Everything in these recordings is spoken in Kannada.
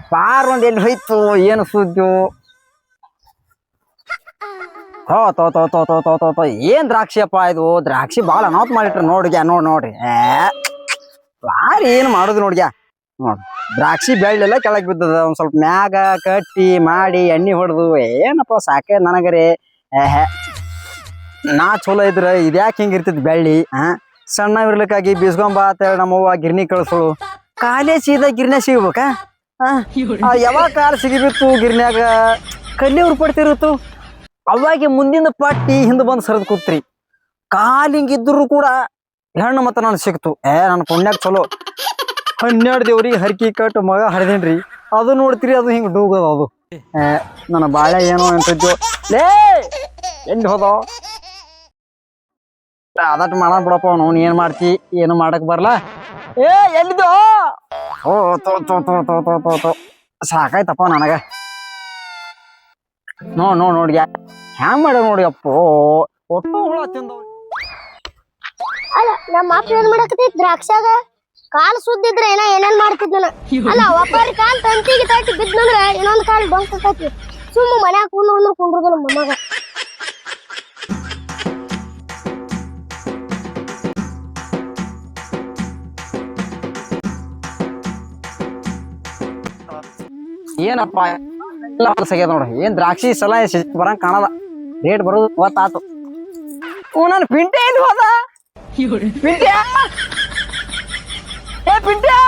ಪಾರ್ ಒಂದ್ ಎಲ್ಲಿ ಹೋಯ್ತು ಏನು ಸುದ್ದು ಹೋ ತೋ ತೋ ತೋ ತೋ ತೋ ತೋ ತೋ ಏನ್ ದ್ರಾಕ್ಷಿಯಪ್ಪ ಇದು ದ್ರಾಕ್ಷಿ ಬಾಳ ಅನಾಹುತ ಮಾಡಿಟ್ರ ನೋಡ್ಗ್ಯಾ ನೋಡ್ರಿ ಬಾರಿ ಏನ್ ಮಾಡುದು ನೋಡ್ಗ್ಯಾ ನೋಡ್ ದ್ರಾಕ್ಷಿ ಬೆಳ್ಳೆಲ್ಲ ಕೆಳಗ್ ಬಿದ್ದದ ಒಂದ್ ಸ್ವಲ್ಪ ಮ್ಯಾಗ ಕಟ್ಟಿ ಮಾಡಿ ಎಣ್ಣೆ ಹೊಡೆದು ಏನಪ್ಪ ಸಾಕೆ ನನಗರೆ ನಾ ಚಲೋ ಇದ್ರ ಇದ್ಯಾಕೆ ಹಿಂಗಿರ್ತಿದ್ ಬೆಳ್ಳಿ ಸಣ್ಣ ಇರ್ಲಿಕ್ಕಾಗಿ ಬೀಸ್ಕೊಂಬ ಅಂತ ಹೇಳಿ ನಮ್ಮವ್ವ ಗಿರ್ನಿ ಕಳ್ಸೋಳು ಕಾಲೇ ಸೀದಾ ಗಿರ್ನ್ಯಾಗ ಸಿಗ್ಬೇಕಾ ಯಾವಾಗ ಕಾಲ್ ಸಿಗಿಬಿತ್ತು ಗಿರ್ನ್ಯಾಗ ಕಲ್ಲಿಯವ್ರು ಪಡ್ತಿರುತ್ತು ಅವಾಗ ಮುಂದಿನ ಪಟ್ಟಿ ಹಿಂದ್ ಬಂದ್ ಸರದ್ ಕೂತ್ರಿ ಕಾಲಿಂಗಿದ್ರು ಕೂಡ ಹೆಣ್ಣು ಮತ್ತ ನಾನು ಸಿಕ್ತು ನನ್ನ ಪುಣ್ಯಾಗ ಚಲೋ 12 ದೇವ್ರಿಗೆ ಹರಕಿ ಕಟ್ಟು ಮಗ ಹರಿದೇನ್ರಿ ಅದು ನೋಡ್ತೀರಿ ಅದು ಹಿಂಗ್ ಡೂಗದ ಅದು ನನ್ನ ಬಾಳೆ ಏನೋ ಅಂತಿದ್ಯೋ ಲೇ ಎಲ್ಲಿ ಹೋದ ಅದಟ್ ಮಾಡ ಬಿಡಪ್ಪ ಅವ್ನು ಏನ್ ಮಾಡ್ತಿ ಏನು ಮಾಡಕ್ ಬರ್ಲಾ ಎಲ್ಲಿದೋ ಓ ತೋ ತೋ ತೋ ತೋ ತೋ ತೋ ತೋ ಸಾಕಾಯ್ತಪ್ಪ ನನಗ ನೋಡ್ಗ್ಯಾ ಹ್ಯಾಂಗ ಮಾಡ ನೋಡಿ ಅಪ್ಪೋ ಒಟ್ಟು ಹುಳ ತಿಂದವ್ ಅಲ್ಲ ನಮ್ಮ ಅಪ್ಪ ಏನ್ ಮಾಡಕತ್ತಿ ದ್ರಾಕ್ಷಾಗ ಕಾಲ್ ಸುದ್ದಿದ್ರೆ ಏನೇನ್ ಮಾಡ್ತಿದ್ನ ಅಲ್ಲ ಒಬ್ಬರಿ ಕಾಲ್ ತಂತಿಗೆ ತಟ್ಟಿ ಬಿದ್ನಂದ್ರ ಇನ್ನೊಂದ್ ಕಾಲ್ ಡೊಂಕೈತಿ ಸುಮ್ಮ ಮನ್ಯಾಗ ಕುಂಡ್ರುದಿಲ್ಲ ಮೊಮ್ಮಗ ಏನಪ್ಪ ಎಲ್ಲ ಸಗ್ಯದ ನೋಡ್ರಿ ಏನ್ ದ್ರಾಕ್ಷಿ ಸಲ ಬರಂಗ್ ಕಾಣದ ರೇಟ್ ಬರೋದು ಗೊತ್ತಾತು ನಾನು ಪಿಂಟೆ ಎಲ್ಲಿ ಹೋದ ಪಿಂಟ್ಯಾ ಪಿಂಟ್ಯಾ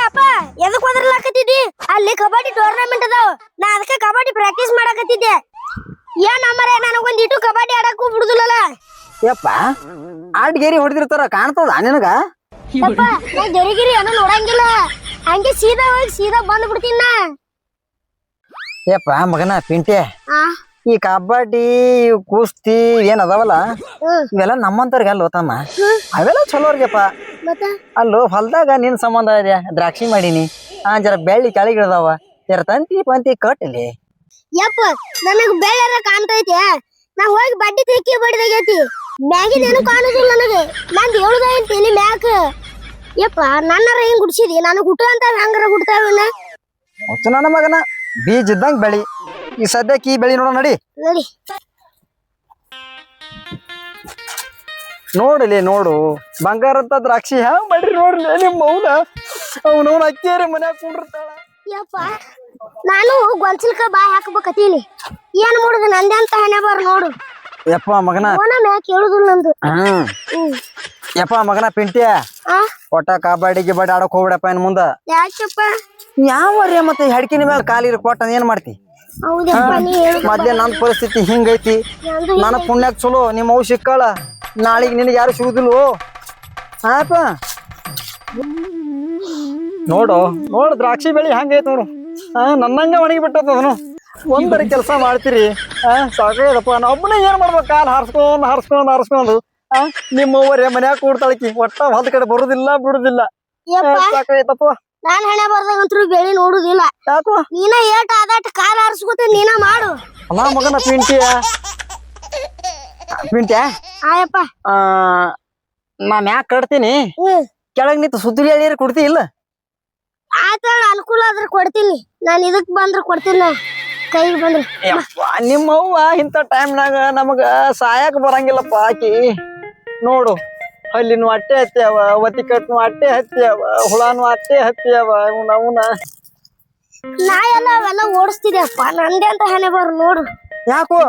ಅಪ್ಪ ಎದಕ್ ಹೋದ್ರಲಾಕತ್ತಿದ್ದಿ ಅಲ್ಲಿ ಕಬಡ್ಡಿ ಟೂರ್ನಮೆಂಟ್ ಅದಾವ ನಾ ಅದಕ್ಕೆ ಕಬಡ್ಡಿ ಪ್ರಾಕ್ಟೀಸ್ ಮಾಡಕತ್ತಿದ್ದೆ ಏನ್ ಅಮ್ಮರೇ ನನಗೊಂದ್ ಇಟ್ಟು ಕಬಡ್ಡಿ ಆಡಕ್ಕೂ ಬಿಡುದಿಲ್ಲಲ್ಲ ಯಪ್ಪ ಆಡ್ಗೇರಿ ಹೊಡೆದಿರ್ತಾರ ಕಾಣ್ತದ ನಿನಗ ಯಪ್ಪ ನಾ ಗೆರಿಗಿರಿ ಏನೋ ನೋಡಂಗಿಲ್ಲ ಹಂಗೆ ಸೀದಾ ಹೋಗಿ ಸೀದಾ ಬಂದ್ ಬಿಡ್ತೀನಿ ನಾ ಯಪ್ಪ ಮಗನ ಪಿಂಟೆ ಈ ಕಬಡ್ಡಿ ಕುಸ್ತಿ ಏನ್ ಅದಾವಲ್ಲ ಇವೆಲ್ಲ ನಮ್ಮಂತವ್ರಿಗೆ ಅಲ್ಲ ತಮ್ಮ ಅವೆಲ್ಲ ಚಲೋರ್ಗೆಪ್ಪ ಅಲ್ಲೋ ಹೊಲ್ದಾಗ ನಿನ್ ಸಂಬಂಧ ಇದೆ ದ್ರಾಕ್ಷಿ ಮಾಡೀನಿ ಜರ ಬೆಳ್ಳಿ ಕೆಳಗಿಳ್ದಾವ ಜರ ತಂತಿ ಪಂತಿ ಕಟ್ಟಲಿ ಯಪ್ಪ ನನಗ್ ಬೆಳ್ಳ ಕಾಣ್ತೈತೆ ನಾ ಹೋಗಿ ಬಡ್ಡಿ ತಿಕ್ಕಿ ಬಡಿದಾಗೈತಿ ಮ್ಯಾಗಿದೇನು ಕಾಣುದಿಲ್ಲ ನನಗೆ ನಂದು ಹೇಳುದೈತಿ ಮ್ಯಾಕ ಯಪ್ಪ ನನ್ನರ ಹಿಂಗ್ ಗುಡ್ಸಿದಿ ನನಗ್ ಹುಟ್ಟು ಅಂತ ಹಂಗಾರ ಹುಡ್ತಾವನ್ನ ನನ್ನ ಮಗನ ಬೀಜ ಇದ್ದಂಗ ಬೆಳಿ ಈ ಸದ್ಯಕ್ಕೆ ಈ ಬೆಳಿ ನೋಡ ನಡಿ ನೋಡಿ ನೋಡಲಿ ನೋಡು ಬಂಗಾರಂತ ದ್ರಾಕ್ಷಿ ಹ್ಯಾಂಗ ಮಾಡ್ರಿ ನೋಡ್ರಿ ನಿಮ್ಮ ಮೌನ ಅವನವನ ಅಕ್ಕಿಯರಿ ಮನ್ಯಾಗ ಕುಂಡಿರ್ತಾಳ ಯಪ್ಪ ನಾನು ಗೊಂಚಲ್ಕ ಬಾಯ್ ಹಾಕಬೇಕತ್ತೀನಿ ಏನ್ ಮಾಡುದು ನಂದೆ ಅಂತ ಹಣೆ ಬಾರ ನೋಡು ಯಪ್ಪ ಮಗನ ಮ್ಯಾಕ್ ಹೇಳುದಿಲ್ಲ ನಂದು ಯಪ್ಪ ಮಗನ ಪಿಂಟ್ಯ ಒಟ್ಟ ಕಬಡ್ಡಿ ಗಿಬಡ್ಡಿ ಆಡಕ್ ಹೋಗ್ಬಿಡಪ್ಪ ಇನ್ ಮುಂದ ಯಾಕಪ್ಪ ಯಾವರ್ಯ ಮತ್ತೆ ಹೆಡ್ಕಿನ ಮ್ಯಾಲ ಕಾಲಿರ ಕೊಟ್ಟ ಏನ್ ಮಾಡ್ತಿ ಮೊದ್ಲೇ ನನ್ ಪರಿಸ್ಥಿತಿ ಹಿಂಗೈತಿ ನನ್ನ ಪುಣ್ಯಾಗ ಚಲೋ ನಿಮ್ಮ ಅವ್ ಸಿಕ್ಕಾಳ ನಾಳಿಗೆ ನಿನಗೆ ಯಾರು ಸಿಗುದಿಲ್ವೋ ಹಾಪ ನೋಡು ದ್ರಾಕ್ಷಿ ಬೆಳಿ ಹಂಗೈತ್ ನೋಡು ನನ್ನಂಗ ಒಣಗಿ ಬಿಟ್ಟದ ಅವನು ಒಂದರ ಕೆಲಸ ಮಾಡ್ತೀರಿ ಸಾಕೈದಪ್ಪ ನಾ ಒಬ್ಬನೇ ಏನ್ ಮಾಡ್ಬೇಕು ಕಾಲ್ ಹಾರ್ಸ್ಕೊಂಡು ನಿಮ್ಮವ್ವರೇ ಮನ್ಯಾಗ ಕೂಡ್ತಾಳಕಿ ಒಟ್ಟ ಹೊಲ್ದ ಕಡೆ ಬರುದಿಲ್ಲ ಬಿಡುದಿಲ್ಲ ಸಾಕೈತಪ್ಪ ನಾನ್ ಹಣೆ ಬರ್ದಾಗಂತ್ರು ಬೆಳಿ ನೋಡುದಿಲ್ಲ ಯಾಕೋ ನೀನ ಏಟ್ ಆದಾಟ ಕಾಲ್ ಹಾರಿಸ್ಕೊತ ನೀನ ಮಾಡು ಅಲ್ಲ ಮಗನ ಪಿಂಟ್ಯಾ ಆಯಪ್ಪ ನಾ ಮ್ಯಾಕ್ ಕಟ್ತೀನಿ ಕೆಳಗ್ ನಿಂತು ಸುತ್ತಲಿ ಹೇಳಿರ ಕೊಡ್ತಿ ಇಲ್ಲ ಆತಾಳ ಅನುಕೂಲ ಆದ್ರೆ ಕೊಡ್ತೀನಿ ನಾನ್ ಇದಕ್ ಬಂದ್ರ ಕೊಡ್ತೀನಿ ಕೈಗೆ ಬಂದ್ರ ನಿಮ್ಮವ್ವ ಇಂಥ ಟೈಮ್ನಾಗ ನಮಗ ಸಾಯಕ್ ಬರಂಗಿಲ್ಲಪ್ಪ ಆಕಿ ನೋಡು ಅಲ್ಲಿನೂ ಅಟ್ಟೆ ಹತ್ಯಾವ ಒತ್ತಿ ಕಟ್ನು ಅಟ್ಟೆ ಹತ್ಯಾವ ಹುಳಾನು ಅಟ್ಟೆ ಹತ್ಯಾವ ಅವನ ನಾ ಎಲ್ಲ ಅವೆಲ್ಲ ಓಡಿಸ್ತಿದ್ಯಪ್ಪ ನಂದೆ ಅಂತ ಹಣೆ ಬಾರ ನೋಡು ಯಾಕೋ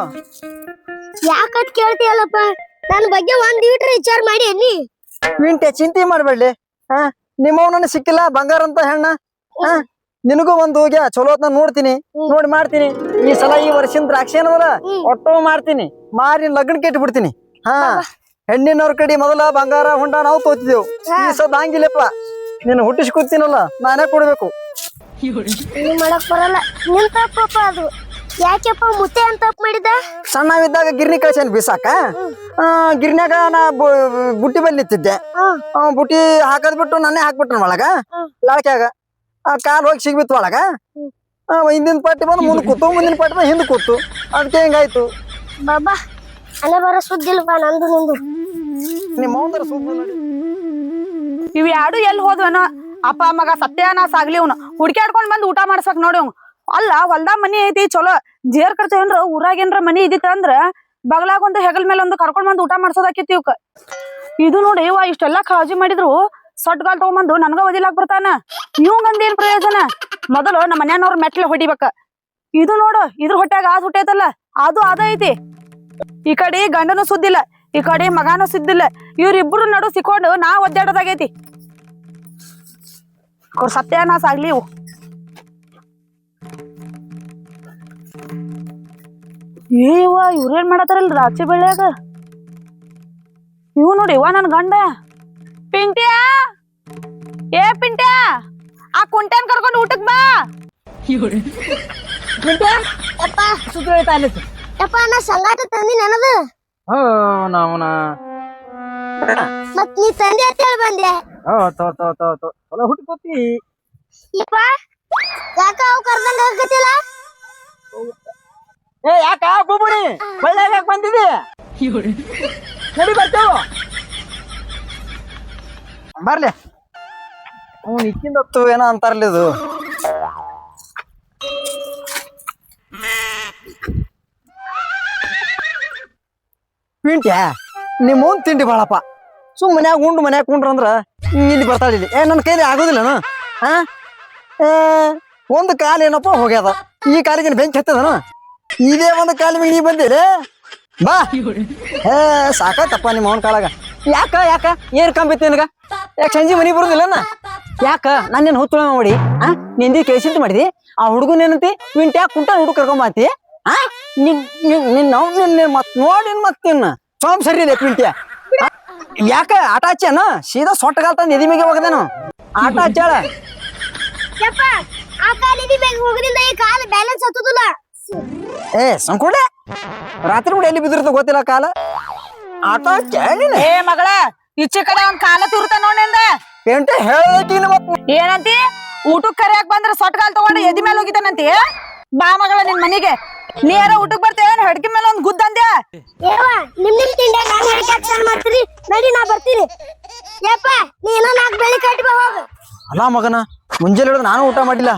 ಯಾಕತ್ ಕೇಳ್ತೀಯಲ್ಲಪ್ಪ ನನ್ ಬಗ್ಗೆ ಒಂದ್ ಲೀಟರ್ ವಿಚಾರ ಮಾಡಿ ನೀ ಪಿಂಟೆ ಚಿಂತೆ ಮಾಡ್ಬೇಡ್ಲಿ ನಿಮ್ಮವ್ ಸಿಕ್ಕಿಲ್ಲ ಬಂಗಾರ ಅಂತ ಹೆಣ್ಣ ನಿನಗೂ ಒಂದ್ ಹೋಗ್ಯ ಚಲೋ ಹೊತ್ನ ನೋಡ್ತೀನಿ ನೋಡಿ ಮಾಡ್ತೀನಿ ಈ ಸಲ ಈ ವರ್ಷಿನ ದ್ರಾಕ್ಷಿ ಏನದಲ್ಲ ಒಟ್ಟು ಮಾರ್ತೀನಿ ಮಾರಿ ಲಗ್ನ ಕೆಟ್ಟಿ ಬಿಡ್ತೀನಿ ಹೆಣ್ಣಿನವ್ರ ಕಡೆ ಮೊದಲ ಬಂಗಾರ ಹುಂಡ ನಾವು ತೋತಿದ್ದೆವು ಈ ಸದ್ ಹಂಗಿಲ್ಲಪ್ಪ ನೀನು ಹುಟ್ಟಿಸಿ ಕೂತೀನಲ್ಲ ನಾನೇ ಕೊಡ್ಬೇಕು ಮಾಡಕ್ ಬರಲ್ಲ ನಿನ್ ತಪ್ಪಪ್ಪ ಅದು ಯಾಕೆಪ್ಪ ಮುತ್ತೆ ಅಂತ ತಪ್ಪು ಮಾಡಿದ ಸಣ್ಣವಿದ್ದಾಗ ಗಿರ್ನಿ ಕಳ್ಸೇನ್ ಬಿಸಾಕ ಗಿರ್ನ್ಯಾಗ ನಾ ಬುಟ್ಟಿ ಬಲ್ಲಿ ನಿಂತಿದ್ದೆ ಬುಟ್ಟಿ ಹಾಕದ್ ಬಿಟ್ಟು ನಾನೇ ಹಾಕ್ಬಿಟ್ರ ಒಳಗ ಲಾಳ್ಕ್ಯಾಗ ಕಾಲ್ ಹೋಗಿ ಸಿಗ್ಬಿತ್ತು ಒಳಗ ಹಿಂದಿನ ಪಟ್ಟಿ ಬಂದು ಮುಂದ್ ಕೂತು ಮುಂದಿನ ಪಟ್ಟಿ ಬಂದು ಹಿಂದ್ ಕೂತು ಅದಕ್ಕೆ ಹಿಂಗಾಯ್ತು ಬಾಬಾ ಅಲೆ ಬರೋ ಸುದ್ದಿಲ್ವಾ ನಂದು ನಿಂದು ನಿಮ್ಮ ಸುದ್ದಿ ನೋಡಿ ಇವ್ ಯಾಡು ಎಲ್ಲಿ ಹೋದ್ವನ ಅಪ್ಪ ಮಗ ಸತ್ಯಾನಾಶ ಆಗ್ಲಿ ಅವ್ನು ಹುಡ್ಕ್ಯಾಡ್ಕೊಂಡ್ ಬಂದ್ ಊಟ ಮಾಡ್ಸಕ್ ನೋಡಿ ಅವ್ನು ಅಲ್ಲ ಹೊಲ್ದ ಮನಿ ಐತಿ ಚಲೋ ಜೇರ್ ಕರ್ತೇವನ್ರ ಊರಾಗೇನ್ರ ಮನಿ ಇದಿತ್ತ ಅಂದ್ರ ಬಗಲಾಗ ಒಂದು ಹೆಗಲ್ ಮೇಲೆ ಒಂದು ಕರ್ಕೊಂಡ್ ಬಂದ್ ಊಟ ಮಾಡ್ಸೋದಾಕಿತಿ ಇವ್ಕ ಇದು ನೋಡಿ ಇವ ಇಷ್ಟೆಲ್ಲಾ ಕಾಳಜಿ ಮಾಡಿದ್ರು ಸೊಟ್ಗಾಲ್ ತಗೊಂಬಂದು ನನ್ಗ ಓದಿಲಾಕ್ ಬರ್ತಾನ ಇವಂಗಂದ ಏನ್ ಪ್ರಯೋಜನ ಮೊದಲು ನಮ್ಮ ಮನ್ಯಾನವ್ರ ಮೆಟ್ಲೆ ಹೊಡಿಬೇಕ ಇದು ನೋಡು ಇದ್ರ ಹೊಟ್ಯಾಗ ಆದ್ ಹುಟ್ಟೈತಲ್ಲ ಅದು ಅದ ಐತಿ ಈ ಕಡೆ ಗಂಡನು ಸುದ್ದಿಲ್ಲ ಈ ಕಡೆ ಮಗಾನು ಸುದ್ದಿಲ್ಲ ಇವ್ರಿಬ್ರು ನಡು ಸಿಕ್ಕೊಂಡು ನಾ ಒದ್ದಾಡೋದಾಗೈತಿ ಅವ್ರ ಸತ್ಯಾನಾಶ ಆಗ್ಲಿ ಇವು ಏವ ಇವ್ರೇನ್ ಮಾಡತ್ತಾರಲ್ರಿ ರಾಚಿ ಬೆಳ್ಯಾಗ ಇವ್ ನೋಡಿ ಇವ ನನ್ ಗಂಡ ಪಿಂಟ್ಯಾ ಏ ಪಿಂಟ್ಯಾ ಆ ಕುಂಟ್ಯಾನ್ ಕರ್ಕೊಂಡು ಊಟಕ್ ಬಾ ಯಪ್ಪ ಸುದ್ದಿ ಹೇಳ್ತಾ ಇಲ್ಲಿತ್ತು ಯಪ್ಪ ನಾ ಸಂಗಾಟ ತಂದಿ ನನದು ನಾವನ ಮತ್ ನೀ ತಂದೆ ಅಂತ ಹೇಳಿ ಬಂದೆ ಹೊಲ ಹುಟ್ಕೋತಿ ಯಪ್ಪ ಯಾಕ ಅವ್ ಕರ್ದಂಗ ಆಗತ್ತಿಲ್ಲ ಏ ಯಾಕ ಬೊಬ್ಬುಡಿ ಬಳ್ಳಾಗ ಯಾಕೆ ಬಂದಿದಿ ನಡಿ ಬರ್ತೇವ ಬರ್ಲಿ ಅವ್ನು ಇಕ್ಕಿಂದತ್ತು ಏನೋ ಅಂತಾರಲ್ಲ ಇದು ಪಿಂಟ್ಯಾ ನಿಮ್ಮ ಮುಂದ್ ತಿಂಡಿ ಬಾಳಪ್ಪ ಸುಮ್ ಮನ್ಯಾಗ ಉಂಡ್ರ ಅಂದ್ರ ಇಲ್ಲಿ ಬರ್ತಾಳ ಇಲ್ಲಿ ನನ್ನ ಕೈಲಿ ಆಗೋದಿಲ್ಲನು ಹಾ ಒಂದು ಕಾಲು ಏನಪ್ಪ ಹೋಗ್ಯದ ಈ ಕಾಲಿಗೆ ಬೆಂಕಿ ಹತ್ತದನು ಇದೇ ಒಂದು ಕಾಲ ಮೇಲೆ ನೀ ಬಂದಿರಿ ಬಾ ಸಾಕತ್ತಪ್ಪ ನಿಮ್ಮ ಅವನ ಕಾಲಾಗ ಯಾಕ ಏನ್ ಕಂಬಿತ್ತು ನಿನಗ ಯಾಕೆ ಸಂಜೆ ಮನಿ ಬರುದಿಲ್ಲನ ಯಾಕ ನಾನೇನ್ ಹೊತ್ತುಳ ನೋಡಿ ನಿಂದಿ ಕೇಸಿಂತ ಮಾಡಿದಿ ಆ ಹುಡುಗನ ಏನಂತಿ ಪಿಂಟ್ಯಾ ಕುಂಟ ಹುಡುಗ ಕರ್ಕೊಂಬಾತಿ ಮತ್ ನೋಡಿ ಮತ್ತಿನ್ನ ಸೋಮ್ ಸರಿ ಇದೆ ಪಿಂಟ್ಯಾ ಯಾಕ ಆಟ ಹಚ್ಚಾನ ಸೀದಾ ಸೊಟ್ಟಗಾಲ್ ತಂದು ಎದಿ ಮೇಗೆ ಹೋಗದೇನು ಆಟ ಹಚ್ಚಾಳ ಯಪ್ಪ ಆ ಕಾಲಿಗೆ ಬೇಗ ಹೋಗದಿಂದ ಈ ಕಾಲ ಬ್ಯಾಲೆನ್ಸ್ ಹತ್ತುದಿಲ್ಲ ಸಂಕೋಡೆ ರಾತ್ರಿ ಕೂಡ ಎಲ್ಲಿ ಬಿದ್ದಿರ್ತ ಗೊತ್ತಿಲ್ಲ ಕಾಲ ಆಟ ಹಚ್ಚಾಳಿನ ಏ ಮಗಳ ಈಚೆ ಕಡೆ ಒಂದ್ ಕಾಲ ತಿರುತ ನೋಡಿಂದ ಪೇಂಟೆ ಹೇಳಕಿನ ಮತ್ ಏನಂತಿ ಊಟಕ್ ಕರಿಯಾಕ್ ಬಂದ್ರ ಸೊಟ್ಗಾಲ್ ತಗೊಂಡು ಎದಿ ಮೇಲೆ ಹೋಗಿದ್ದಾನಂತಿ ಬಾ ಮಗಳ ನಿನ್ ಮನಿಗೆ ನೀರ ಊಟಕ್ ಬರ್ತೇವ ಹಡ್ಕಿ ಮೇಲೆ ಒಂದ್ ಗುದ್ದ ಅಂದ್ಯಾ ಏವ ನಿಮ್ ತಿಂಡೆ ನಾನು ಹೇಳಿಕೆ ಆಕ್ಷನ್ ಮಾಡ್ತೀರಿ ನಡಿ ನಾ ಬರ್ತೀನಿ ಯಪ್ಪ ನೀನು ನಾಲ್ಕು ಬೆಳಿ ಕಟ್ಟಿ ಬಾ ಹೋಗು ಅಲ್ಲ ಮಗನ ಮುಂಜಾನೆ ಹಿಡಿದು ನಾನು ಊಟ ಮಾಡಿಲ್ಲ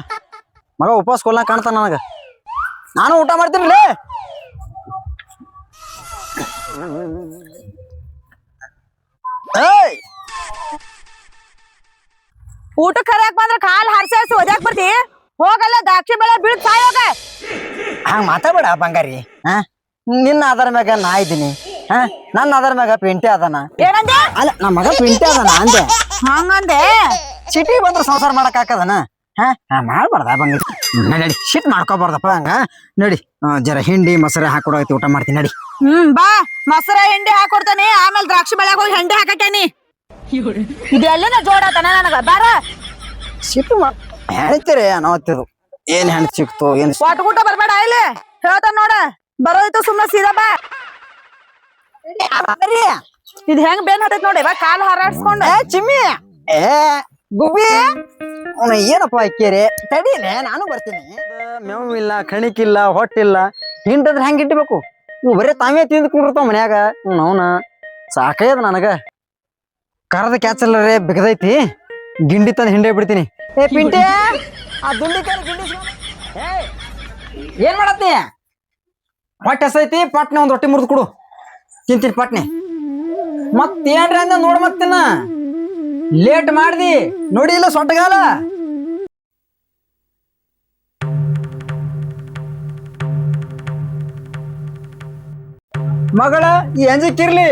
ಮಗ ಉಪವಾಸ ಕೊಲ್ಲ ಕಾಣ್ತಾನ ನನಗ ನಾನು ಊಟ ಮಾಡ್ತೀನಿಲೇ ಏಯ್ ಊಟಕ್ ಕರಿಯಾಕ್ ಬಂದ್ರ ಕಾಲ್ ಹಾರ್ಸಿ ಒದ್ಯಾಕ್ ಬರ್ತಿ ಹೋಗಲ್ಲ ದ್ರಾಕ್ಷಿ ಬೆಳೆ ಬೀಳ್ ಸಾಯೋಗ ಹಂಗ ಮಾತಾಡ್ಬೇಡ ಬಂಗಾರಿ ನಿನ್ನ ಆಧಾರ ಮ್ಯಾಗ ನಾ ಇದ್ದೀನಿ ನನ್ನ ಆಧಾರ ಮ್ಯಾಗ ಪಿಂಟೆ ಅದಾನ ಏನಂದೆ ಅಲ್ಲ ನಮ್ಮ ಮಗ ಪಿಂಟೆ ಅದಾನ ಅಂದೆ ಹಂಗಂದೆ ಸಿಟಿ ಬಂದ್ರ ಸಂಸಾರ ಮಾಡಕ್ ಹಾಕದನ ಮಾಡ್ಬಾರ್ದ ಬಂಗಾರಿ ನಡಿ ಶಿಟ್ ಮಾಡ್ಕೋಬಾರ್ದಪ್ಪ ಹಂಗ ನಡಿ ಜರ ಹಿಂಡಿ ಮೊಸರೆ ಹಾಕೊಡೈತಿ ಊಟ ಮಾಡ್ತೀನಿ ನಡಿ ಬಾ ಮೊಸರ ಹಿಂಡಿ ಹಾಕೊಡ್ತಾನೆ ಆಮೇಲೆ ದ್ರಾಕ್ಷಿ ಬೆಳೆಗ್ ಹೋಗಿ ಹೆಂಡಿ ಹಾಕತೇನಿ ಇದೆಲ್ಲ ಜೋಡಾತನ ನನಗ ಬಾರ ಸಿಟ್ಟು ಹೇಳ್ತೀರಿ ಅನ್ನೋತಿರು ಏನ್ ಹೆಣ್ ಸಿಕ್ತು ಏನ್ ಒಟ್ಗೂಟ ಬರ್ಬೇಡ ಇಲ್ಲಿ ಹೇಳ್ತಾನ ನೋಡ ಬರೋದಿತ್ತು ಸುಮ್ನೆ ಸೀದಾ ಬಾ ಇದ್ ಹೆಂಗ್ ಬೇನ್ ಹತ್ತೈತ್ ನೋಡಿ ಇವಾಗ ಕಾಲ್ ಹಾರಾಡ್ಸ್ಕೊಂಡ ಚಿಮ್ಮಿ ಗುಬ್ಬಿ ಏನಪ್ಪ ಅಕ್ಕೇರಿ ತಡೀನೆ ನಾನು ಬರ್ತೀನಿ ಮೇವು ಇಲ್ಲ ಕಣಿಕಿಲ್ಲ ಹೊಟ್ಟಿಲ್ಲ ಹಿಂಡಂದ್ರೆ ಹೆಂಗ್ ಇಟ್ಬೇಕು ಇವ್ ಬರೀ ತಾವೇ ತಿಂದ್ಕೊಂಡಿರ್ತಾವ ಮನ್ಯಾಗ ಅವನ ಸಾಕೈದ ನನಗ ಕರದ ಕ್ಯಾಚಲ್ಲರೇ ಬಿಗದೈತಿ ಗಿಂಡಿ ತಂದು ಹಿಂಡೆ ಬಿಡ್ತೀನಿ ಪಿಂಟೆ ಆ ದುಂಡಿ ಗಿಂಡಿ ಏನ್ ಮಾಡತ್ತಿ ಹೊಟ್ಟೆ ಎಸೈತಿ ಪಟ್ನೆ ಒಂದ್ ರೊಟ್ಟಿ ಮುರಿದು ಕೊಡು ತಿಂತೀನಿ ಪಟ್ನೆ ಮತ್ತೇನ್ರಿ ಅಂದ ನೋಡ್ ಮತ್ತಿನ ಲೇಟ್ ಮಾಡ್ದಿ ನೋಡಿ ಇಲ್ಲ ಸೊಟ್ಟಗಾಲ ಮಗಳ ಈ ಅಂಜಿಕಿರ್ಲಿ